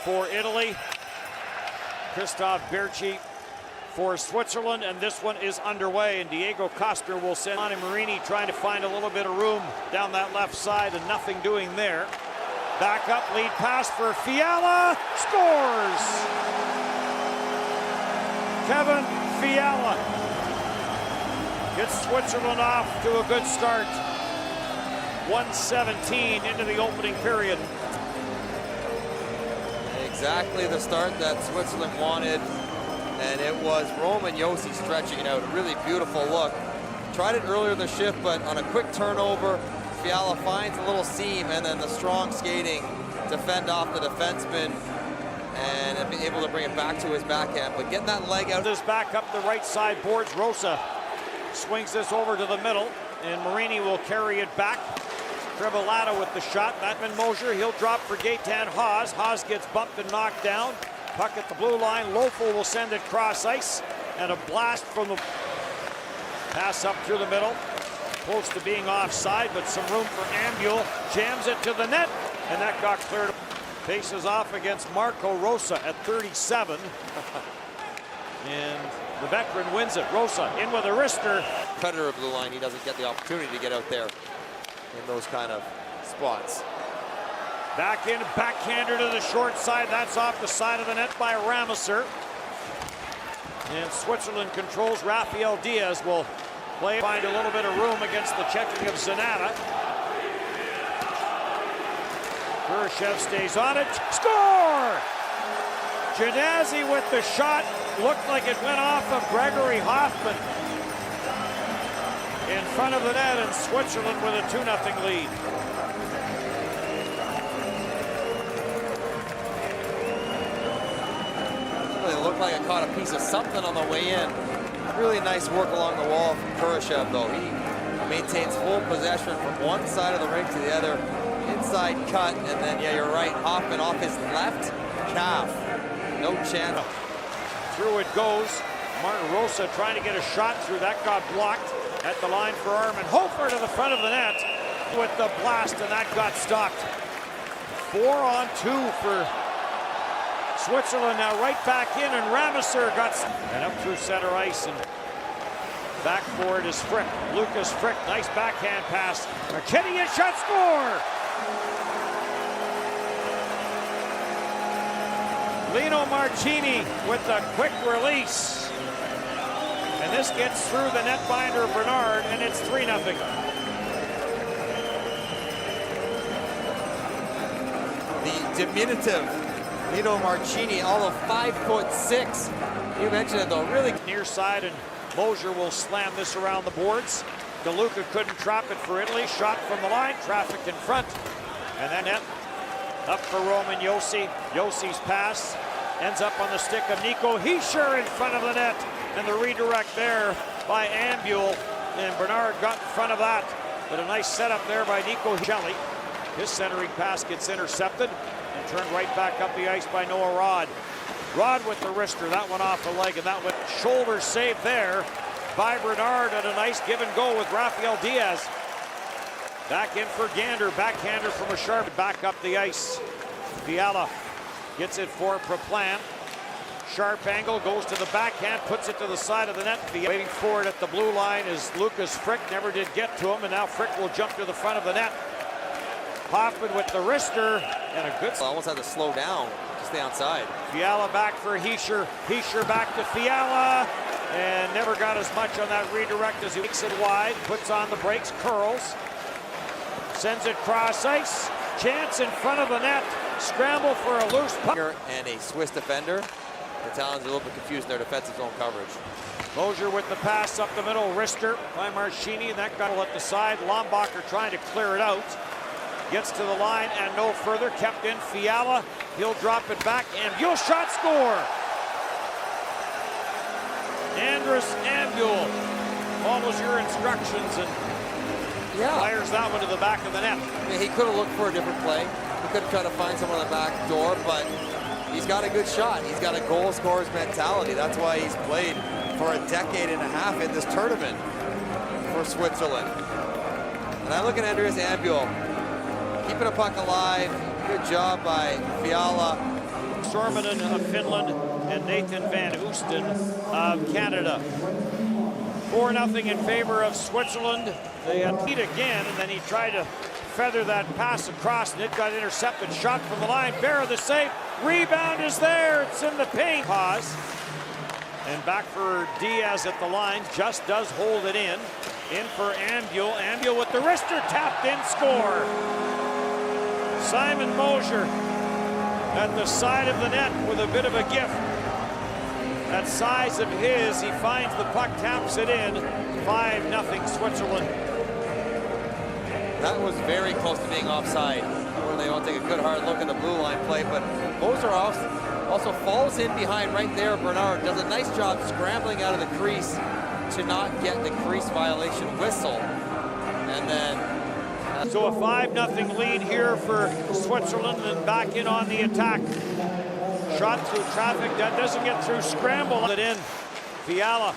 for Italy. Christoph Berchi for Switzerland, and this one is underway, and Diego Costa will send Gianni Marini trying to find a little bit of room down that left side, and nothing doing there. Back up, lead pass for Fiala, scores! Kevin Fiala gets Switzerland off to a good start. 1:17 into the opening period. Exactly the start that Switzerland wanted, and it was Roman Josi stretching it out. A really beautiful look. Tried it earlier in the shift, but on a quick turnover, Fiala finds a little seam, and then the strong skating to fend off the defenseman and be able to bring it back to his backhand. But getting that leg out. This back up the right side boards. Rosa swings this over to the middle, and Marini will carry it back. Crivellata with the shot. Batman Mosier, he'll drop for Gaetan Haas. Haas gets bumped and knocked down. Puck at the blue line. Lofel will send it cross ice, and a blast from the pass up through the middle. Close to being offside, but some room for Ambul. Jams it to the net, and that got cleared. Faces off against Marco Rosa at 37. And the veteran wins it. Rosa in with a wrister. Predator of the line, he doesn't get the opportunity to get out there in those kind of spots. Back in, backhander to the short side. That's off the side of the net by Rameser. And Switzerland controls. Rafael Diaz will play, find a little bit of room against the checking of Zanata. Kurashev stays on it. Score! Janazzi with the shot. Looked like it went off of Gregory Hoffman in front of the net, and Switzerland with a 2-0 lead. It looked like it caught a piece of something on the way in. Really nice work along the wall from Kurashev, though. He maintains full possession from one side of the rink to the other. Inside cut, and then, yeah, you're right, Hoffman off his left calf. No chance. Through it goes. Martin Rosa trying to get a shot through. That got blocked at the line for Armin Hofer to the front of the net with the blast, and that got stopped. 4-on-2 for Switzerland. Now right back in, and Rameser got, and up through center ice, and back for it is Frick. Lucas Frick, nice backhand pass. Marchetti, a shot, score! Lino Marchini with the quick release. And this gets through the netminder Bernard, and it's 3-0. The diminutive Lino Marchini, all of 5'6". You mentioned it, though, really. Near side, and Mosier will slam this around the boards. DeLuca couldn't trap it for Italy. Shot from the line, traffic in front. And then net up for Roman Josi. Josi's pass ends up on the stick of Nico Hischier in front of the net. And the redirect there by Ambul. And Bernard got in front of that. But a nice setup there by Nico Hischier. His centering pass gets intercepted and turned right back up the ice by Noah Rod. Rod with the wrister, that one off the leg, and that one shoulder save there by Bernard, and a nice give and go with Rafael Diaz. Back in for Gander, backhander from a sharp, back up the ice. Fiala gets it for Praplan. Sharp angle, goes to the backhand, puts it to the side of the net. Waiting for it at the blue line is Lucas Frick, never did get to him, and now Frick will jump to the front of the net. Hoffman with the wrister, and a good... Almost had to slow down to stay outside. Fiala back for Hischier. Hischier back to Fiala, and never got as much on that redirect as he makes it wide. Puts on the brakes, curls. Sends it cross ice. Chance in front of the net. Scramble for a loose puck. And a Swiss defender. The Italians are a little bit confused in their defensive zone coverage. Mosier with the pass up the middle. Wrister by Marchini, and that got at the side. Lombacher trying to clear it out. Gets to the line and no further. Kept in. Fiala. He'll drop it back. Ambul shot, score. Andrus Ambul follows your instructions and fires that one to the back of the net. I mean, he could have looked for a different play. He could have tried to find someone on the back door, but he's got a good shot. He's got a goal scorer's mentality. That's why he's played for a decade and a half in this tournament for Switzerland. And I look at Andreas Ambul, keeping a puck alive. Good job by Fiala. Sormanen of Finland and Nathan Van Oosten of Canada. 4-0 in favor of Switzerland. They had lead again, and then he tried to feather that pass across, and it got intercepted. Shot from the line. Berra the save. Rebound is there. It's in the paint. Pause. And back for Diaz at the line. Just does hold it in. In for Ambule. Ambule with the wrister. Tapped in. Score. Simon Mosier at the side of the net with a bit of a gift. That size of his, he finds the puck, taps it in. 5-0 Switzerland. That was very close to being offside. They don't take a good hard look at the blue line play, but Moser also falls in behind right there. Bernard does a nice job scrambling out of the crease to not get the crease violation whistle. And then... So a 5-0 lead here for Switzerland, and back in on the attack. Shot through traffic, that doesn't get through, scramble it in. Fiala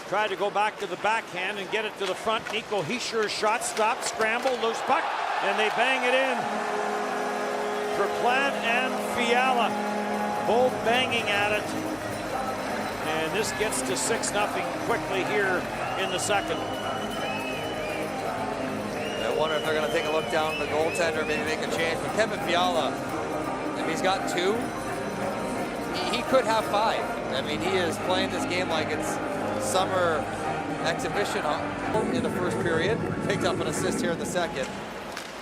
tried to go back to the backhand and get it to the front. Nico Hischier's shot stopped, scramble, loose puck, and they bang it in. Treplan and Fiala both banging at it. And this gets to 6-0 quickly here in the second. I wonder if they're going to take a look down the goaltender, maybe make a change. But Kevin Fiala, if he's got 2, he could have 5. I mean, he is playing this game like it's summer exhibition in the first period. Picked up an assist here in the second.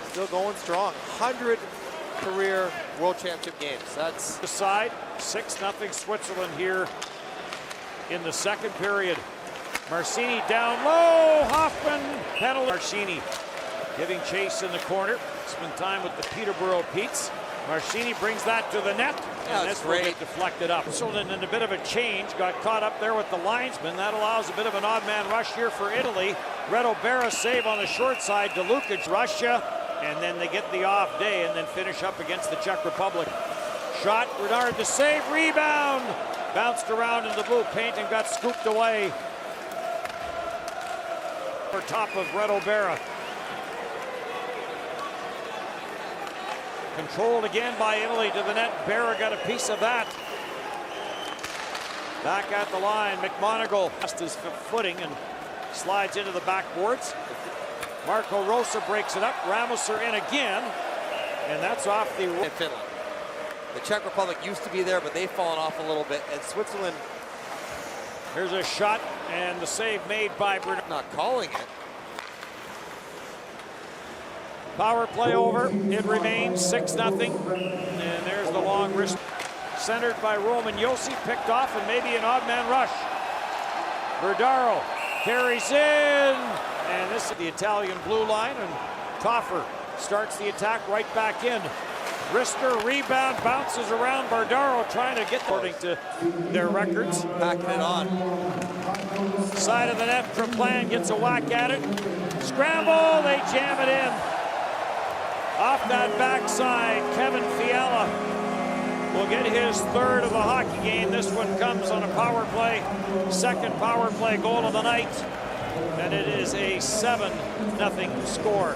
Still going strong. 100 career World Championship games. That's the side. 6-0 Switzerland here in the second period. Marcini down low. Hoffman penalty. Marcini giving chase in the corner. Spend time with the Peterborough Petes. Marcini brings that to the net, and this will get deflected up. Switzerland in a bit of a change, got caught up there with the linesman. That allows a bit of an odd man rush here for Italy. Reto Berra save on the short side. DeLuca, Russia, and then they get the off day and then finish up against the Czech Republic. Shot, Renard to save, rebound. Bounced around in the blue paint and got scooped away. For top of Reto Berra. Controlled again by Italy to the net. Berra got a piece of that. Back at the line, McMonagle lost his footing and slides into the backboards. Marco Rosa breaks it up. Ramos are in again, and that's off the... In Finland. The Czech Republic used to be there, but they've fallen off a little bit. And Switzerland... Here's a shot, and the save made by Bernard. Not calling it. Power play over. It remains 6-0. And there's the long wrist. Centered by Roman Josi. Picked off, and maybe an odd man rush. Verdaro carries in. And this is the Italian blue line. And Toffer starts the attack right back in. Rister rebound, bounces around. Bardaro trying to get according to their records. Packing it on. Side of the net, Treplan gets a whack at it. Scramble, they jam it in. Off that backside, Kevin Fiala will get his third of the hockey game. This one comes on a power play. Second power play goal of the night. And it is a 7-0 score.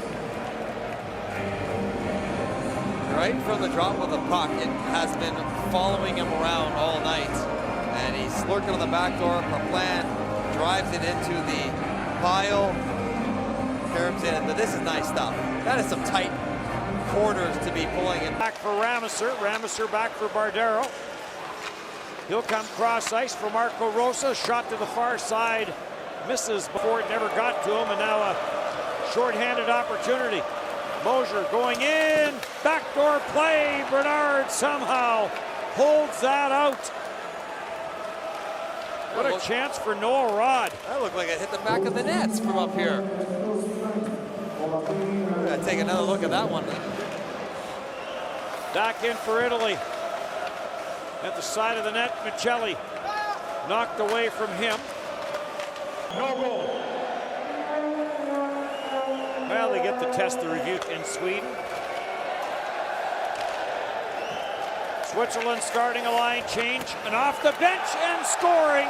Right from the drop of the puck, it has been following him around all night. And he's lurking on the back door. Treplan drives it into the pile. Carries in, but this is nice stuff. That is some tight corners to be pulling it. Back for Rameser. Rameser back for Bardaro. He'll come cross ice for Marco Rosa. Shot to the far side. Misses before it never got to him, and now a shorthanded opportunity. Mosier going in. Backdoor play. Bernard somehow holds that out. What a chance for Noah Rod. That looked like it hit the back of the nets from up here. We're gonna take another look at that one. Back in for Italy. At the side of the net, Michelli knocked away from him. No goal. Well, they get to test the review in Sweden. Switzerland starting a line change, and off the bench and scoring.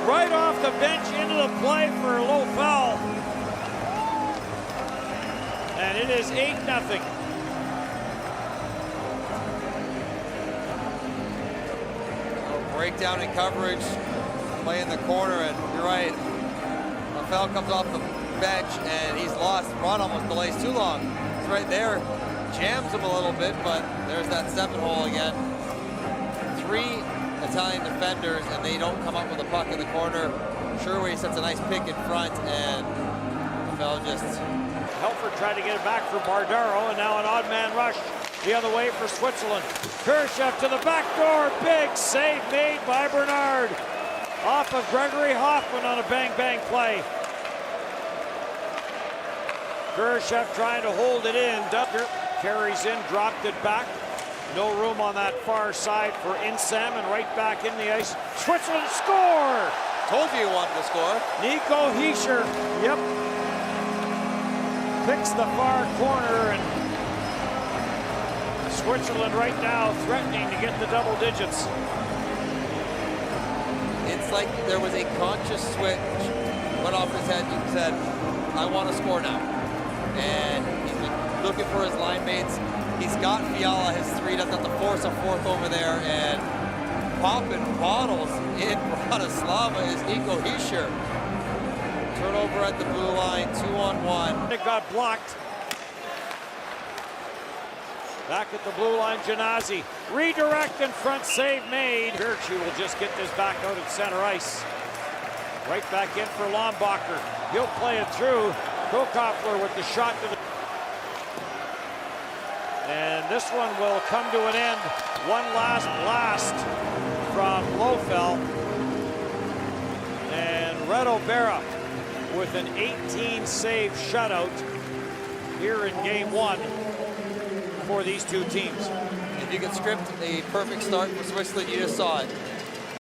Right off the bench into the play for a low foul. And it is 8-0. breakdown in coverage, play in the corner, and you're right. Lafell comes off the bench and he's lost. Ron almost delays too long. He's right there, jams him a little bit, but there's that 7-hole again. 3 Italian defenders, and they don't come up with a puck in the corner. Sherway sets a nice pick in front, and Lafell just... Helford tried to get it back for Bardaro, and now an odd man rush the other way for Switzerland. Khrushchev to the back door. Big save made by Bernard. Off of Gregory Hoffman on a bang-bang play. Khrushchev trying to hold it in. Ducker carries in, dropped it back. No room on that far side for Insam, and right back in the ice. Switzerland score! Told you he wanted to score. Nico Hischier, yep. Picks the far corner, and Switzerland right now threatening to get the double digits. It's like there was a conscious switch, went off his head and said, I want to score now. And he's been looking for his line mates. He's got Fiala, his 3, doesn't have to force a 4th over there, and popping bottles in Bratislava is Nico Hischier. Turnover at the blue line, 2-on-1. It got blocked. Back at the blue line, Genasi. Redirect in front, save made. Hershey will just get this back out at center ice. Right back in for Lombacher. He'll play it through. Kokopler with the shot to the... And this one will come to an end. One last blast from Blofeld. And Reto Berra with an 18-save shutout here in Game 1 for these two teams. If you could script a perfect start for Switzerland, you just saw it.